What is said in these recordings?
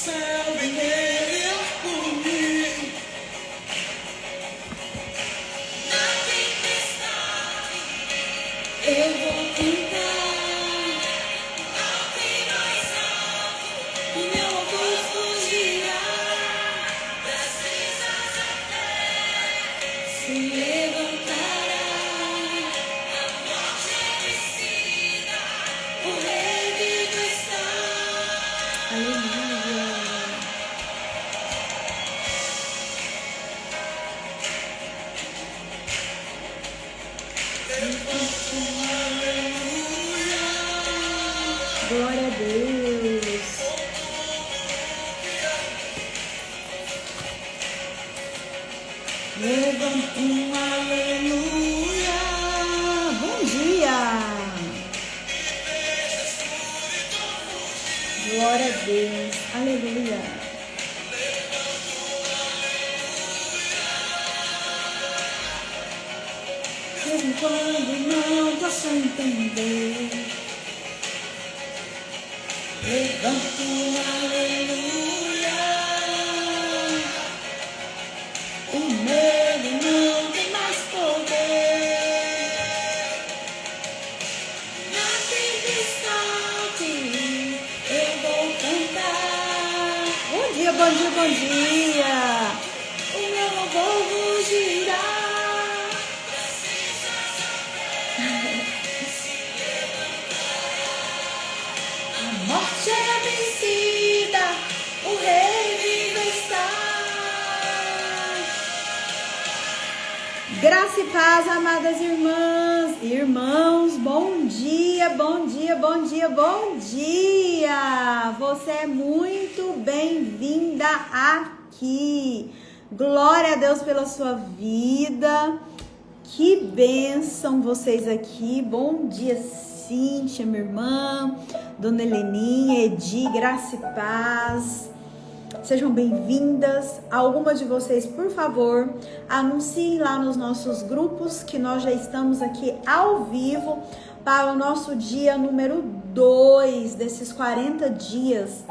Eu vou cantar, o meu louvor fugirá, se levantará, o rei vivo está. Aleluia. Glória a Deus. Levanta um aleluia. Bom dia. Glória a Deus. Aleluia. Mesmo quando não posso entender, levanto um aleluia. O medo não tem mais poder. Na tempestade eu vou cantar. Bom dia, bom dia, bom dia. O meu louvor rugirá. A morte é vencida, o rei vivo está. Graça e paz, amadas irmãs e irmãos, bom dia, bom dia, bom dia, bom dia. Você é muito bem-vinda aqui. Glória a Deus pela sua vida. Que bênção vocês aqui. Bom dia, Cíntia, minha irmã, Dona Heleninha, Edi, graça e paz. Sejam bem-vindas. Algumas de vocês, por favor, anunciem lá nos nossos grupos que nós já estamos aqui ao vivo para o nosso dia número 2 desses 40 dias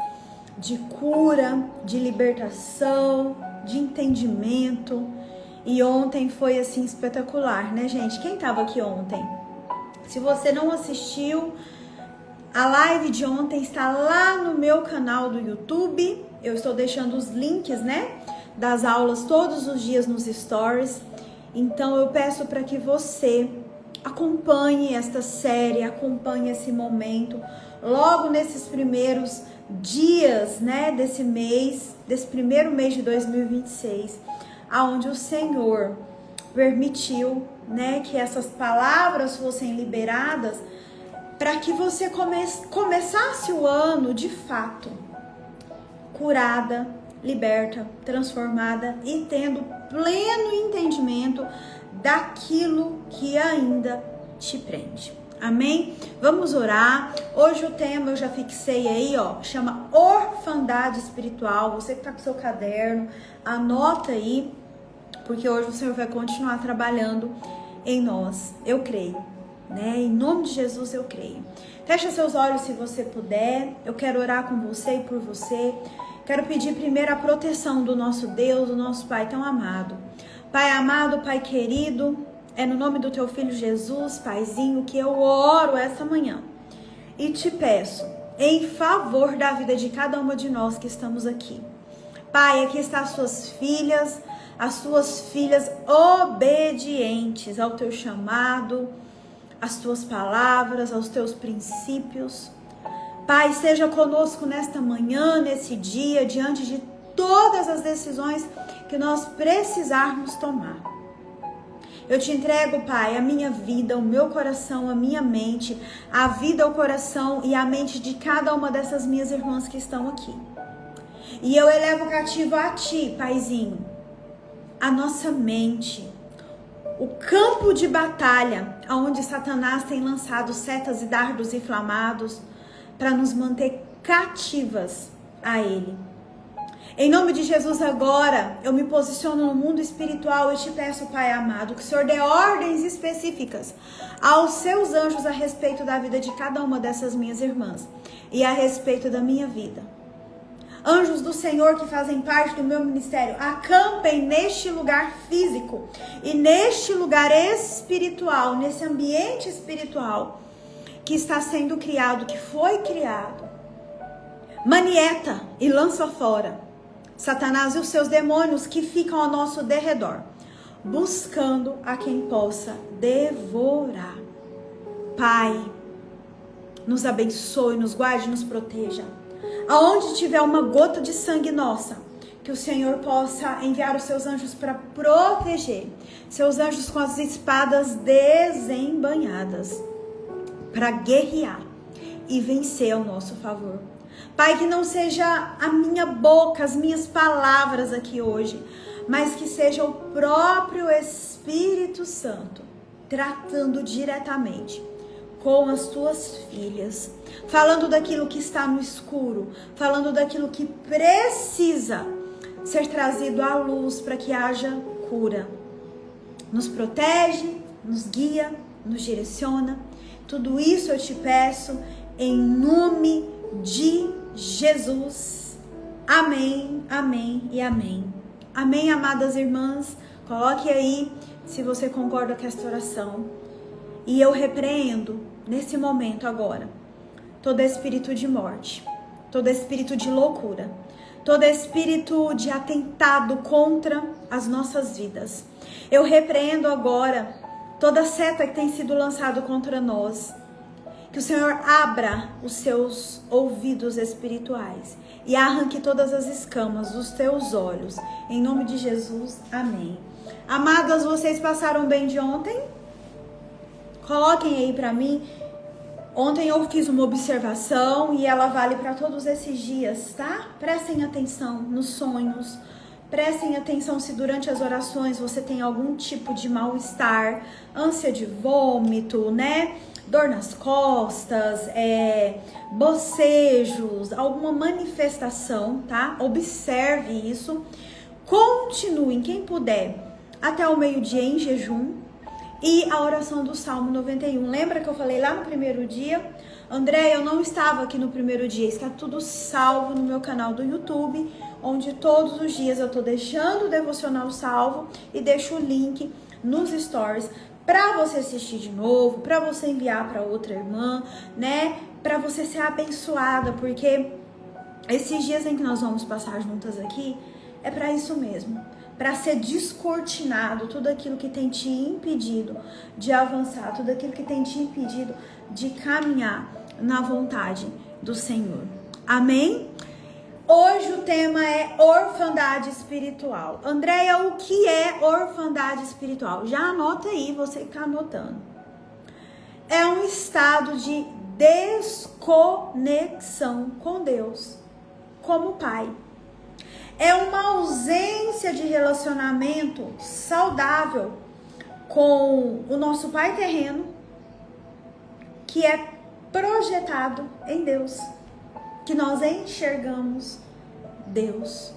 de cura, de libertação, de entendimento. E ontem foi assim espetacular, né, gente? Quem estava aqui ontem? Se você não assistiu, a live de ontem está lá no meu canal do YouTube. Eu estou deixando os links, né, das aulas todos os dias nos stories. Então eu peço para que você acompanhe esta série, acompanhe esse momento. Logo nesses primeiros dias, né, desse mês, desse primeiro mês de 2026, aonde o Senhor permitiu, né, que essas palavras fossem liberadas para que você começasse o ano de fato curada, liberta, transformada e tendo pleno entendimento daquilo que ainda te prende. Amém? Vamos orar. Hoje o tema eu já fixei aí, ó, chama orfandade espiritual. Você que tá com seu caderno, anota aí, porque hoje o Senhor vai continuar trabalhando em nós. Eu creio, né? Em nome de Jesus eu creio. Fecha seus olhos se você puder. Eu quero orar com você e por você. Quero pedir primeiro a proteção do nosso Deus, do nosso Pai tão amado. Pai amado, Pai querido, é no nome do teu Filho Jesus, Paizinho, que eu oro essa manhã. E te peço, em favor da vida de cada uma de nós que estamos aqui. Pai, aqui estão as tuas filhas obedientes ao teu chamado, às tuas palavras, aos teus princípios. Pai, seja conosco nesta manhã, nesse dia, diante de todas as decisões que nós precisarmos tomar. Eu te entrego, Pai, a minha vida, o meu coração, a minha mente, a vida, o coração e a mente de cada uma dessas minhas irmãs que estão aqui. E eu elevo cativo a Ti, Paizinho, a nossa mente, o campo de batalha, onde Satanás tem lançado setas e dardos inflamados para nos manter cativas a Ele. Em nome de Jesus agora, eu me posiciono no mundo espiritual e te peço, Pai amado, que o Senhor dê ordens específicas aos seus anjos a respeito da vida de cada uma dessas minhas irmãs e a respeito da minha vida. anjos do Senhor que fazem parte do meu ministério, acampem neste lugar físico e neste lugar espiritual, nesse ambiente espiritual que está sendo criado, que foi criado. Manieta e lança fora Satanás e os seus demônios que ficam ao nosso derredor, buscando a quem possa devorar. Pai, nos abençoe, nos guarde, nos proteja. Aonde tiver uma gota de sangue nossa, que o Senhor possa enviar os seus anjos para proteger, seus anjos com as espadas desembanhadas, para guerrear e vencer ao nosso favor. Pai, que não seja a minha boca, as minhas palavras aqui hoje, mas que seja o próprio Espírito Santo tratando diretamente com as tuas filhas, falando daquilo que está no escuro, falando daquilo que precisa ser trazido à luz para que haja cura. Nos protege, nos guia, nos direciona. Tudo isso eu te peço em nome de Jesus. Amém, amém e amém. Amém, amadas irmãs. Coloque aí se você concorda com esta oração. E eu repreendo nesse momento agora todo espírito de morte, todo espírito de loucura, todo espírito de atentado contra as nossas vidas. Eu repreendo agora toda seta que tem sido lançada contra nós. Que o Senhor abra os seus ouvidos espirituais e arranque todas as escamas dos teus olhos. Em nome de Jesus, amém. Amadas, vocês passaram bem de ontem? Coloquem aí pra mim. Ontem eu fiz uma observação e ela vale para todos esses dias, tá? Prestem atenção nos sonhos. Prestem atenção se durante as orações você tem algum tipo de mal-estar, ânsia de vômito, né? Dor nas costas, bocejos, alguma manifestação, tá? Observe isso. Continuem, quem puder, até o meio-dia em jejum. E a oração do Salmo 91. Lembra que eu falei lá no primeiro dia? André, eu não estava aqui no primeiro dia. Está tudo salvo no meu canal do YouTube, onde todos os dias eu tô deixando o devocional salvo e deixo o link nos stories para você assistir de novo, para você enviar para outra irmã, né? Para você ser abençoada, porque esses dias em que nós vamos passar juntas aqui é para isso mesmo, para ser descortinado tudo aquilo que tem te impedido de avançar, tudo aquilo que tem te impedido de caminhar na vontade do Senhor. Amém? Hoje o tema é orfandade espiritual. Andréia, o que é orfandade espiritual? Já anota aí, você que está anotando. É um estado de desconexão com Deus, como Pai. É uma ausência de relacionamento saudável com o nosso Pai terreno, que é projetado em Deus, que nós enxergamos Deus.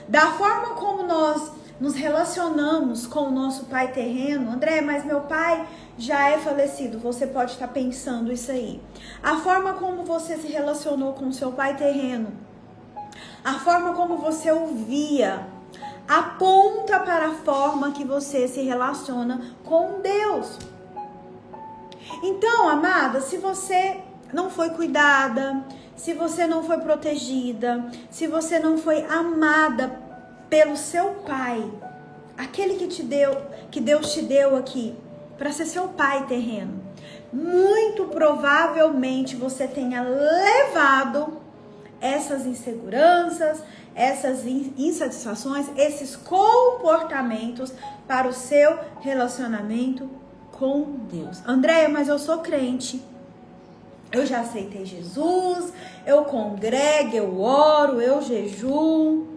Da forma como nós nos relacionamos com o nosso Pai terreno, André, mas meu pai já é falecido, você pode estar pensando isso aí. A forma como você se relacionou com o seu Pai terreno, a forma como você o via, aponta para a forma que você se relaciona com Deus. Então, amada, se você não foi cuidada, se você não foi protegida, se você não foi amada pelo seu pai, aquele que te deu, que Deus te deu aqui para ser seu pai terreno, muito provavelmente você tenha levado essas inseguranças, essas insatisfações, esses comportamentos para o seu relacionamento com Deus. Andréia, mas eu sou crente. Eu já aceitei Jesus, eu congrego, eu oro, eu jejuo.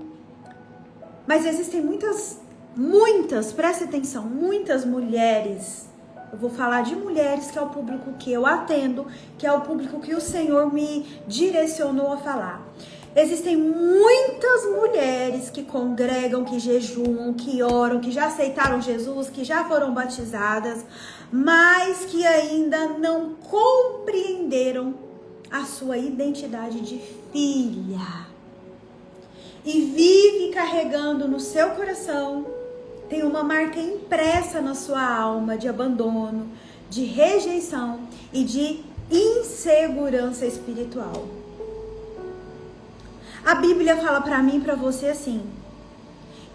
Mas existem muitas, presta atenção, muitas mulheres. Eu vou falar de mulheres, que é o público que eu atendo, que é o público que o Senhor me direcionou a falar. Existem muitas mulheres que congregam, que jejuam, que oram, que já aceitaram Jesus, que já foram batizadas, mas que ainda não compreenderam a sua identidade de filha. e vive carregando no seu coração, tem uma marca impressa na sua alma de abandono, de rejeição e de insegurança espiritual. A Bíblia fala para mim e para você assim,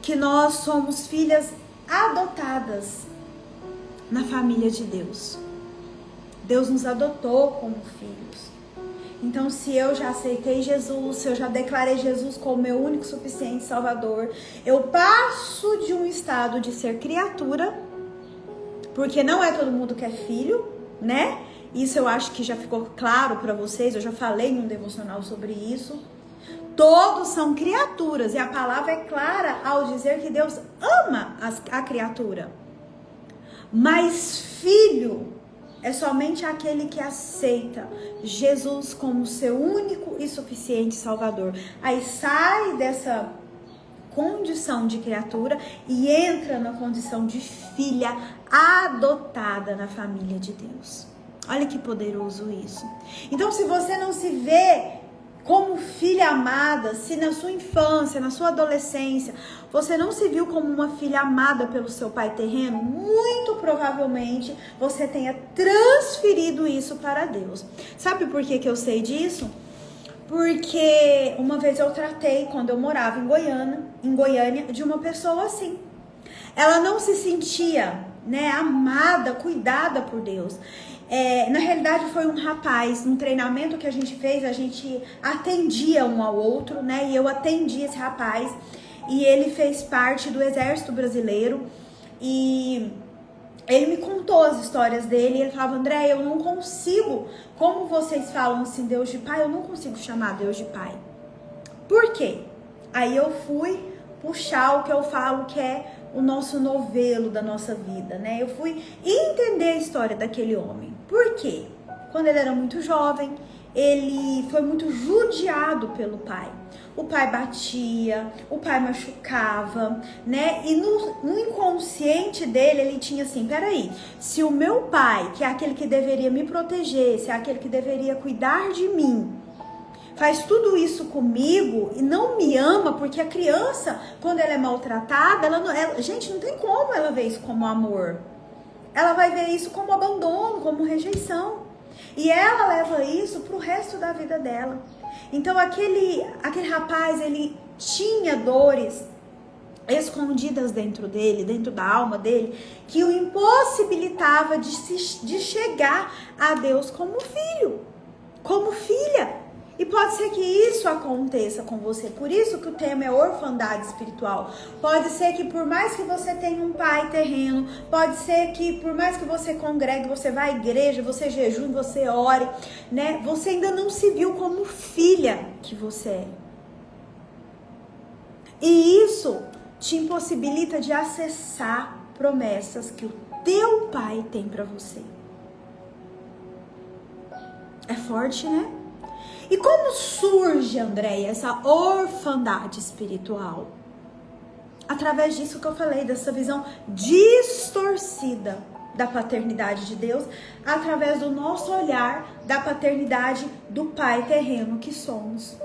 que nós somos filhas adotadas na família de Deus. Deus nos adotou como filhos. Então, se eu já aceitei Jesus, se eu já declarei Jesus como meu único, suficiente Salvador, eu passo de um estado de ser criatura, porque não é todo mundo que é filho, né? Isso eu acho que já ficou claro para vocês, eu já falei em um devocional sobre isso. Todos são criaturas, e a palavra é clara ao dizer que Deus ama a criatura. Mas filho é somente aquele que aceita Jesus como seu único e suficiente Salvador. Aí sai dessa condição de criatura e entra na condição de filha adotada na família de Deus. Olha que poderoso isso. Então, se você não se vê como filha amada, se na sua infância, na sua adolescência, você não se viu como uma filha amada pelo seu pai terreno, muito provavelmente você tenha transferido isso para Deus. Sabe por que eu sei disso? Porque uma vez eu tratei, quando eu morava em Goiânia, de uma pessoa assim. Ela não se sentia, amada, cuidada por Deus. Na realidade foi um rapaz, num treinamento que a gente fez, a gente atendia um ao outro, e eu atendi esse rapaz, e ele fez parte do Exército Brasileiro, e ele me contou as histórias dele, e ele falava, André, eu não consigo, como vocês falam assim, Deus de pai, eu não consigo chamar Deus de pai. Por quê? Aí eu fui puxar o que eu falo que é o nosso novelo da nossa vida, Eu fui entender a história daquele homem. Por quê? Quando ele era muito jovem, ele foi muito judiado pelo pai. O pai batia, o pai machucava, E no inconsciente dele, ele tinha assim, peraí, se o meu pai, que é aquele que deveria me proteger, se é aquele que deveria cuidar de mim, faz tudo isso comigo e não me ama, porque a criança, quando ela é maltratada, gente, não tem como ela ver isso como amor. Ela vai ver isso como abandono, como rejeição. E ela leva isso pro resto da vida dela. Então aquele rapaz, ele tinha dores escondidas dentro dele, dentro da alma dele, que o impossibilitava de chegar a Deus como filho, como filha. E pode ser que isso aconteça com você. Por isso que o tema é orfandade espiritual. Pode ser que por mais que você tenha um pai terreno, pode ser que por mais que você congregue, você vá à igreja, você jejue, você ore, Você ainda não se viu como filha que você é. E isso te impossibilita de acessar promessas que o teu pai tem para você. É forte, E como surge, Andréia, essa orfandade espiritual? Através disso que eu falei, dessa visão distorcida da paternidade de Deus, através do nosso olhar da paternidade do pai terreno que somos.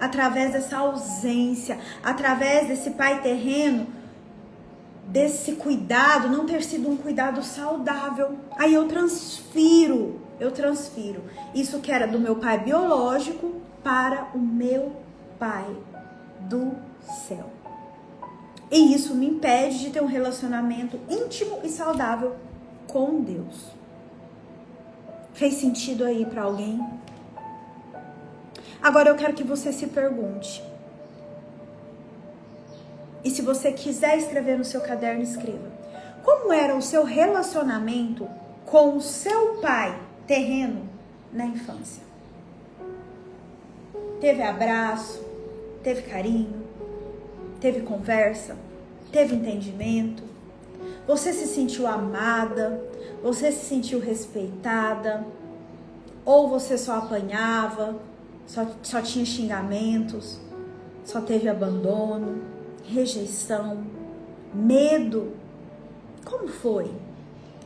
Através dessa ausência, através desse pai terreno, desse cuidado, não ter sido um cuidado saudável. Aí eu transfiro isso que era do meu pai biológico para o meu pai do céu. E isso me impede de ter um relacionamento íntimo e saudável com Deus. Fez sentido aí para alguém? Agora eu quero que você se pergunte. E se você quiser escrever no seu caderno, escreva. Como era o seu relacionamento com o seu pai terreno na infância? Teve abraço, teve carinho, teve conversa, teve entendimento? Você se sentiu amada? Você se sentiu respeitada? Ou você só apanhava, só tinha xingamentos, só teve abandono, rejeição, medo? Como foi?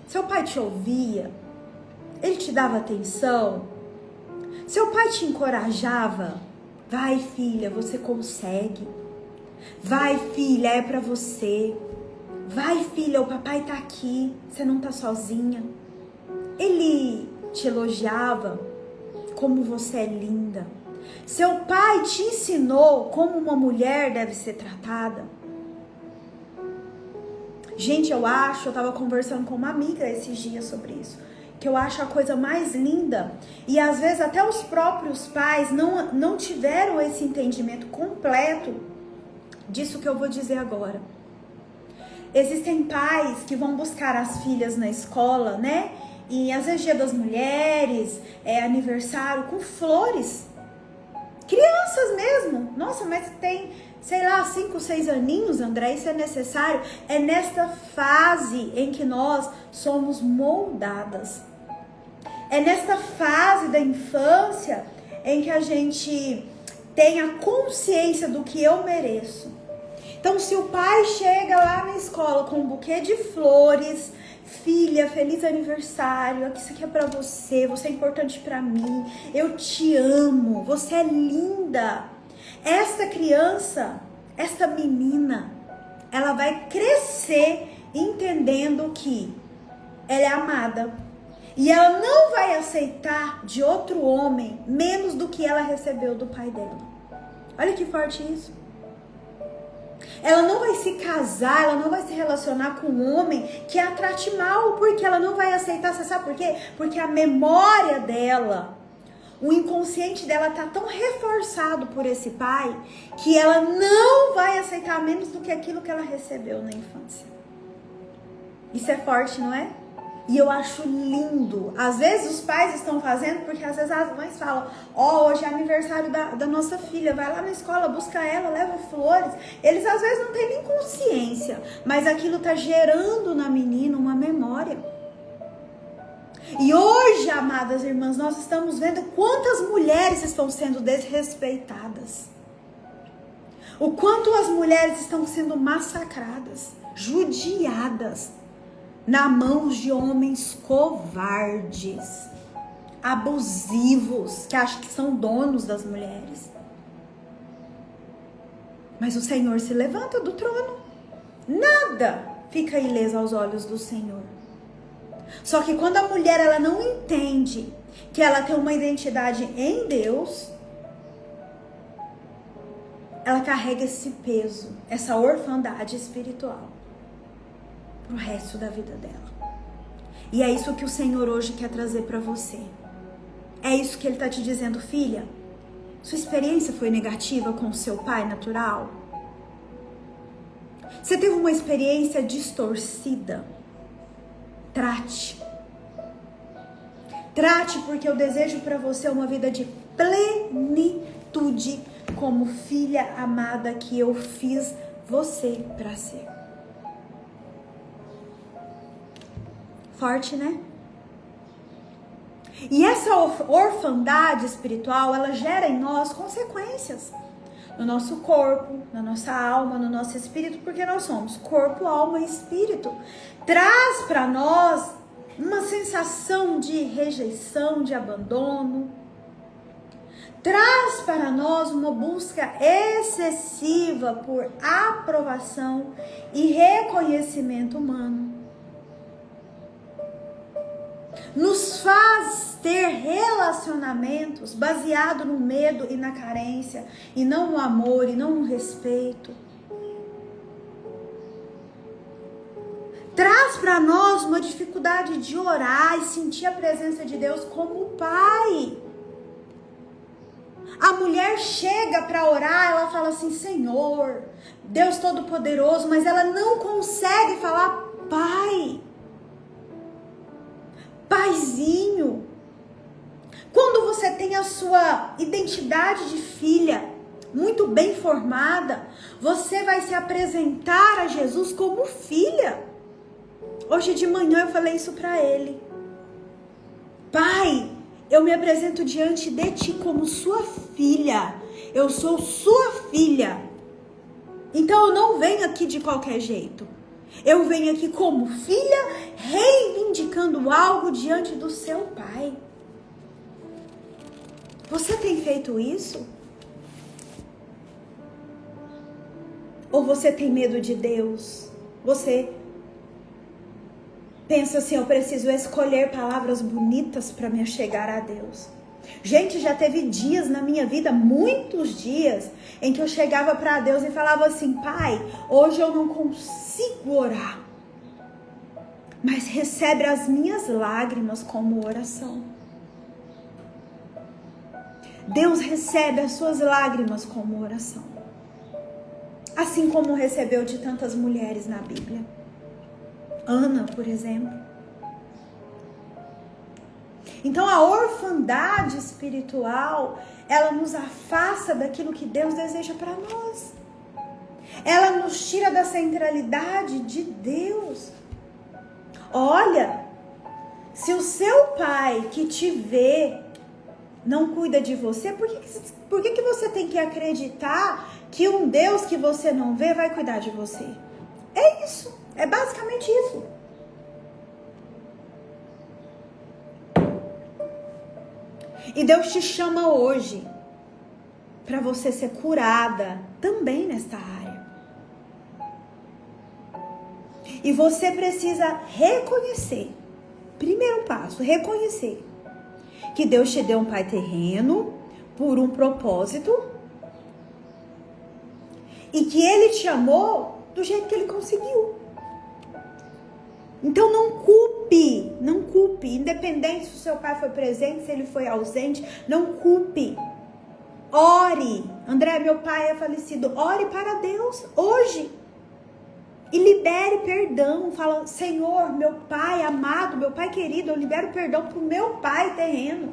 Seu pai te ouvia? Ele te dava atenção? Seu pai te encorajava Vai, filha, você consegue. Vai, filha, é pra você. Vai, filha, o papai tá aqui, você não tá sozinha. Ele te elogiava como você é linda. Seu pai te ensinou como uma mulher deve ser tratada. Gente, eu tava conversando com uma amiga esses dias sobre isso, que eu acho a coisa mais linda, e às vezes até os próprios pais não tiveram esse entendimento completo disso que eu vou dizer agora. Existem pais que vão buscar as filhas na escola, né? E às vezes Dia das Mulheres, aniversário, com flores. Crianças mesmo. Nossa, mas tem, sei lá, 5, 6 aninhos, André, isso é necessário? É nesta fase em que nós somos moldadas. É nesta fase da infância em que a gente tem a consciência do que eu mereço. Então, se o pai chega lá na escola com um buquê de flores, filha, feliz aniversário, isso aqui é pra você, você é importante pra mim, eu te amo, você é linda. Esta criança, esta menina, ela vai crescer entendendo que ela é amada. E ela não vai aceitar de outro homem menos do que ela recebeu do pai dela. Olha que forte isso. Ela não vai se casar, ela não vai se relacionar com um homem que a trate mal, porque ela não vai aceitar. Você sabe por quê? Porque a memória dela, o inconsciente dela tá tão reforçado por esse pai, que ela não vai aceitar menos do que aquilo que ela recebeu na infância. Isso é forte, não é? E eu acho lindo. Às vezes os pais estão fazendo porque às vezes as mães falam: hoje é aniversário da nossa filha, vai lá na escola, busca ela, leva flores. Eles às vezes não têm nem consciência, mas aquilo está gerando na menina uma memória. E hoje, amadas irmãs, nós estamos vendo quantas mulheres estão sendo desrespeitadas. O quanto as mulheres estão sendo massacradas, judiadas, na mãos de homens covardes, abusivos, que acham que são donos das mulheres. Mas o Senhor se levanta do trono. Nada fica ileso aos olhos do Senhor. Só que quando a mulher ela não entende que ela tem uma identidade em Deus, ela carrega esse peso, essa orfandade espiritual pro resto da vida dela. E é isso que o Senhor hoje quer trazer para você. É isso que Ele tá te dizendo: filha, sua experiência foi negativa com o seu pai natural? Você teve uma experiência distorcida? Trate. Trate, porque eu desejo para você uma vida de plenitude como filha amada que eu fiz você para ser. Forte, né? E essa orfandade espiritual, ela gera em nós consequências. No nosso corpo, na nossa alma, no nosso espírito, porque nós somos corpo, alma e espírito. Traz para nós uma sensação de rejeição, de abandono. Traz para nós uma busca excessiva por aprovação e reconhecimento humano. Nos faz ter relacionamentos baseados no medo e na carência, e não no amor, e não no respeito. Traz para nós uma dificuldade de orar e sentir a presença de Deus como Pai. A mulher chega para orar, ela fala assim: Senhor, Deus Todo-Poderoso, mas ela não consegue falar Pai. Paizinho. Quando você tem a sua identidade de filha muito bem formada, você vai se apresentar a Jesus como filha. Hoje de manhã eu falei isso para ele: Pai, eu me apresento diante de ti como sua filha. Eu sou sua filha. Então eu não venho aqui de qualquer jeito. Eu venho aqui como filha, reivindicando algo diante do seu pai. Você tem feito isso? Ou você tem medo de Deus? Você pensa assim, eu preciso escolher palavras bonitas para me chegar a Deus. Gente, já teve dias na minha vida, muitos dias, em que eu chegava para Deus e falava assim, Pai, hoje eu não consigo orar, mas recebe as minhas lágrimas como oração. Deus recebe as suas lágrimas como oração. Assim como recebeu de tantas mulheres na Bíblia. Ana, por exemplo. Então a orfandade espiritual, ela nos afasta daquilo que Deus deseja para nós. Ela nos tira da centralidade de Deus. Olha, se o seu pai que te vê não cuida de você, por que você tem que acreditar que um Deus que você não vê vai cuidar de você? É isso, é basicamente isso. E Deus te chama hoje para você ser curada também nesta área. E você precisa reconhecer, primeiro passo, reconhecer que Deus te deu um pai terreno por um propósito e que Ele te amou do jeito que Ele conseguiu. Então não culpe, independente se o seu pai foi presente, se ele foi ausente, não culpe. Ore. André, meu pai é falecido. Ore para Deus hoje. E libere perdão. Fala, Senhor, meu pai amado, meu pai querido, eu libero perdão para o meu pai terreno.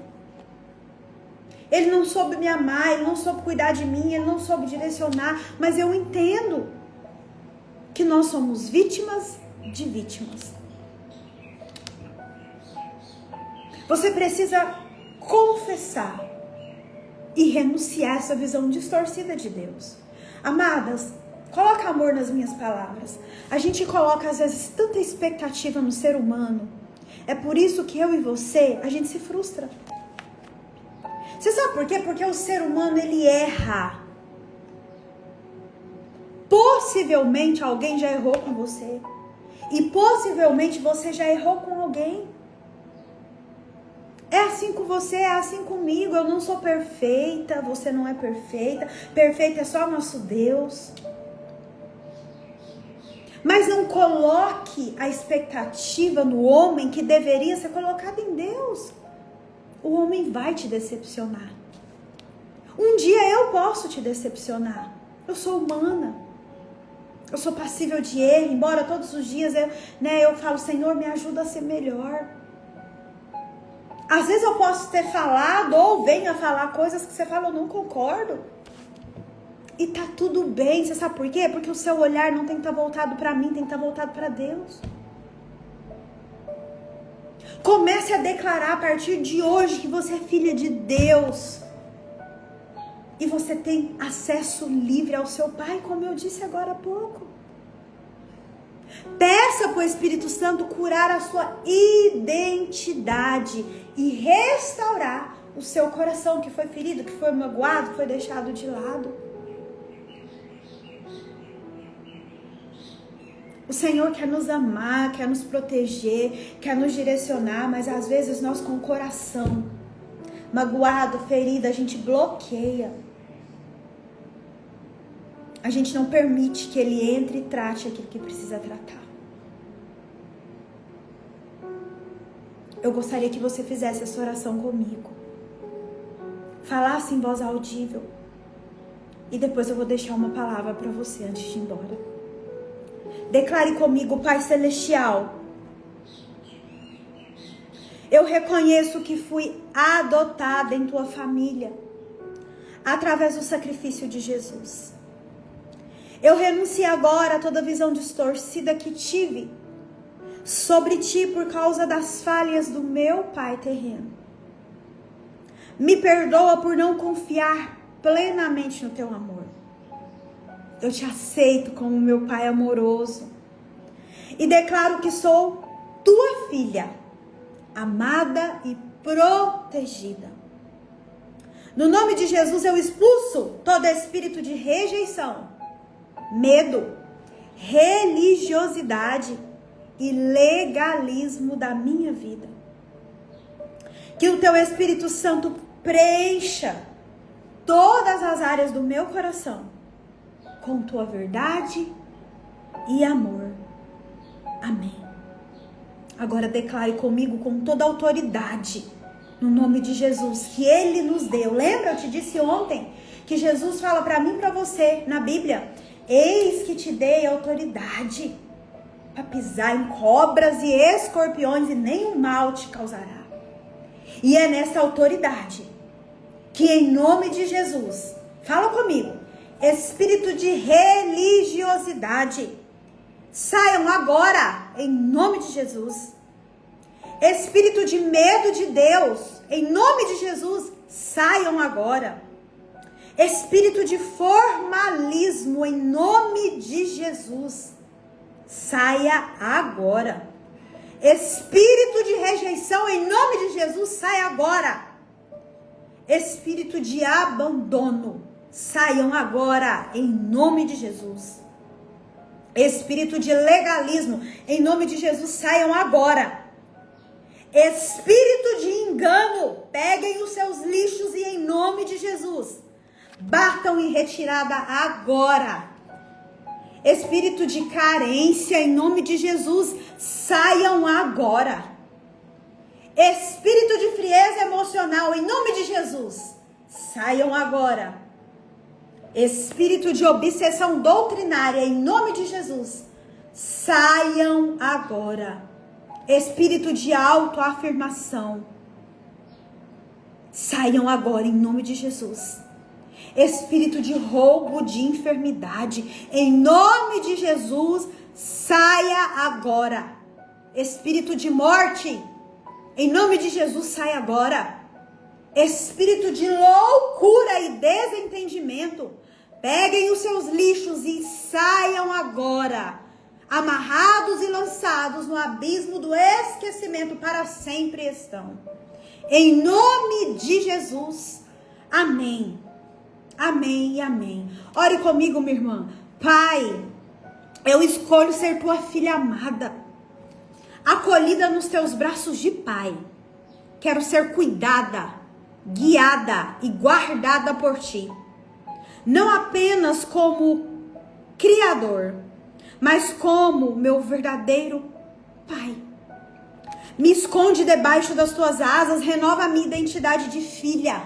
Ele não soube me amar, ele não soube cuidar de mim, ele não soube direcionar, mas eu entendo que nós somos vítimas de vítimas. Você precisa confessar e renunciar a essa visão distorcida de Deus. Amadas, coloca amor nas minhas palavras. A gente coloca às vezes tanta expectativa no ser humano. É por isso que eu e você, a gente se frustra. Você sabe por quê? Porque o ser humano, ele erra. Possivelmente alguém já errou com você. E possivelmente você já errou com alguém. É assim com você, é assim comigo. Eu não sou perfeita, você não é perfeita. Perfeito é só nosso Deus. Mas não coloque a expectativa no homem que deveria ser colocada em Deus. O homem vai te decepcionar. Um dia eu posso te decepcionar. Eu sou humana. Eu sou passível de erro. Embora todos os dias eu falo, Senhor, me ajuda a ser melhor. Às vezes eu posso ter falado ou venho a falar coisas que você fala, eu não concordo. E tá tudo bem. Você sabe por quê? Porque o seu olhar não tem que estar voltado para mim, tem que estar voltado para Deus. Comece a declarar a partir de hoje que você é filha de Deus. E você tem acesso livre ao seu Pai, como eu disse agora há pouco. Peça para o Espírito Santo curar a sua identidade e restaurar o seu coração que foi ferido, que foi magoado, que foi deixado de lado. O Senhor quer nos amar, quer nos proteger, quer nos direcionar, mas às vezes nós com o coração magoado, ferido, a gente bloqueia. A gente não permite que Ele entre e trate aquilo que precisa tratar. Eu gostaria que você fizesse essa oração comigo. Falasse em voz audível. E depois eu vou deixar uma palavra para você antes de ir embora. Declare comigo, Pai Celestial. Eu reconheço que fui adotada em Tua família. Através do sacrifício de Jesus. Eu renuncio agora a toda visão distorcida que tive sobre Ti por causa das falhas do meu pai terreno. Me perdoa por não confiar plenamente no Teu amor. Eu Te aceito como meu Pai amoroso e declaro que sou Tua filha, amada e protegida. No nome de Jesus eu expulso todo espírito de rejeição medo, religiosidade e legalismo da minha vida. Que o teu Espírito Santo preencha todas as áreas do meu coração com tua verdade e amor. Amém. Agora declare comigo com toda a autoridade, no nome de Jesus, que Ele nos deu. Lembra, eu te disse ontem que Jesus fala para mim e para você na Bíblia: eis que te dei autoridade para pisar em cobras e escorpiões e nenhum mal te causará. E é nessa autoridade que, em nome de Jesus, fala comigo, espírito de religiosidade, saiam agora, em nome de Jesus. Espírito de medo de Deus, em nome de Jesus, saiam agora. Espírito de formalismo, em nome de Jesus, saia agora. Espírito de rejeição, em nome de Jesus, saia agora. Espírito de abandono, saiam agora, em nome de Jesus. Espírito de legalismo, em nome de Jesus, saiam agora. Espírito de engano, peguem os seus lixos e, em nome de Jesus, batam em retirada agora. Espírito de carência, em nome de Jesus, saiam agora. Espírito de frieza emocional, em nome de Jesus, saiam agora. Espírito de obsessão doutrinária, em nome de Jesus, saiam agora. Espírito de autoafirmação, saiam agora, em nome de Jesus. Espírito de roubo, de enfermidade, em nome de Jesus, saia agora. Espírito de morte, em nome de Jesus, saia agora. Espírito de loucura e desentendimento, peguem os seus lixos e saiam agora. Amarrados e lançados no abismo do esquecimento, para sempre estão. Em nome de Jesus, amém. Amém e amém. Ore comigo, minha irmã. Pai, eu escolho ser tua filha amada, acolhida nos teus braços de pai. Quero ser cuidada, guiada e guardada por ti. Não apenas como criador, mas como meu verdadeiro pai. Me esconde debaixo das tuas asas, renova a minha identidade de filha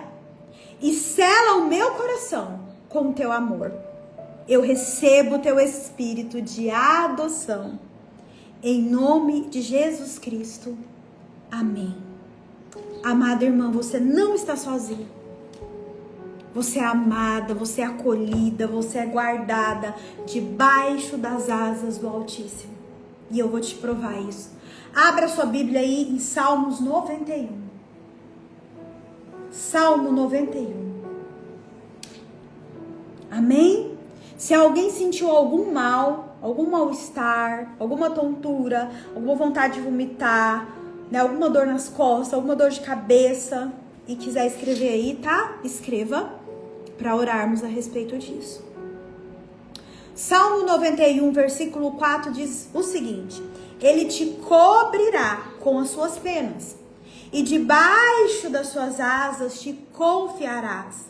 e sela o meu coração com o teu amor. Eu recebo o teu espírito de adoção. Em nome de Jesus Cristo. Amém. Amada irmã, você não está sozinha. Você é amada, você é acolhida, você é guardada debaixo das asas do Altíssimo. E eu vou te provar isso. Abra sua Bíblia aí em Salmos 91. Salmo 91. Amém? Se alguém sentiu algum mal, algum mal-estar, alguma tontura, alguma vontade de vomitar, né, alguma dor nas costas, alguma dor de cabeça, e quiser escrever aí, tá? Escreva para orarmos a respeito disso. Salmo 91, versículo 4 diz o seguinte: Ele te cobrirá com as suas penas, e debaixo das suas asas te confiarás.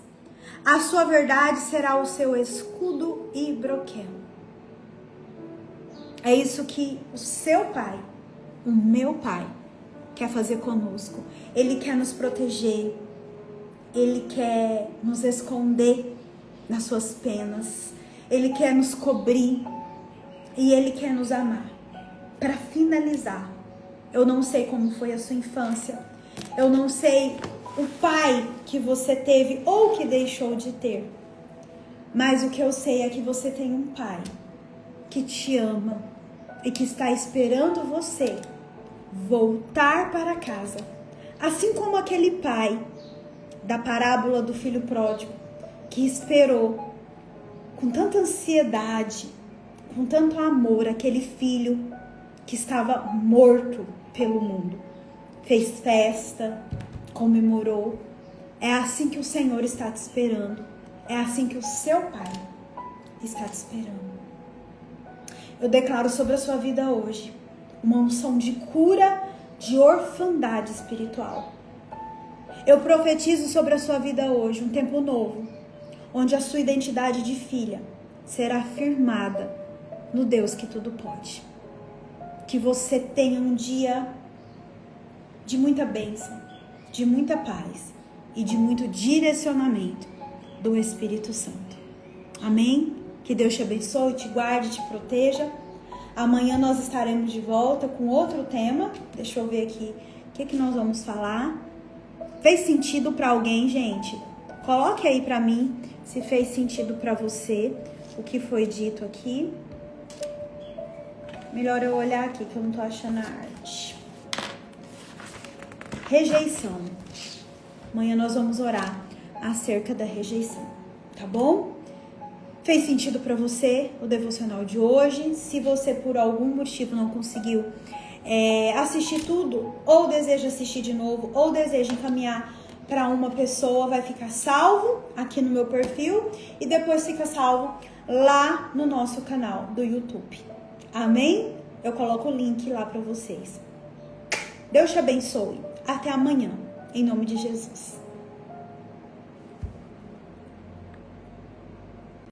A sua verdade será o seu escudo e broquel. É isso que o seu pai, o meu pai, quer fazer conosco. Ele quer nos proteger. Ele quer nos esconder nas suas penas. Ele quer nos cobrir. E Ele quer nos amar. Para finalizar, eu não sei como foi a sua infância. Eu não sei o pai que você teve ou que deixou de ter. Mas o que eu sei é que você tem um pai que te ama e que está esperando você voltar para casa. Assim como aquele pai da parábola do filho pródigo, que esperou com tanta ansiedade, com tanto amor, aquele filho que estava morto pelo mundo. Fez festa, comemorou. É assim que o Senhor está te esperando. É assim que o seu pai está te esperando. Eu declaro sobre a sua vida hoje uma unção de cura, de orfandade espiritual. Eu profetizo sobre a sua vida hoje um tempo novo, onde a sua identidade de filha será firmada no Deus que tudo pode. Que você tenha um dia de muita bênção, de muita paz e de muito direcionamento do Espírito Santo. Amém? Que Deus te abençoe, te guarde, te proteja. Amanhã nós estaremos de volta com outro tema. Deixa eu ver aqui o que nós vamos falar. Fez sentido para alguém, gente? Coloque aí para mim se fez sentido para você o que foi dito aqui. Melhor eu olhar aqui que eu não tô achando a arte. Rejeição. Amanhã nós vamos orar acerca da rejeição, tá bom? Fez sentido para você o devocional de hoje? Se você por algum motivo não conseguiu assistir tudo, ou deseja assistir de novo, ou deseja encaminhar para uma pessoa, vai ficar salvo aqui no meu perfil e depois fica salvo lá no nosso canal do YouTube. Amém? Eu coloco o link lá para vocês. Deus te abençoe. Até amanhã, em nome de Jesus.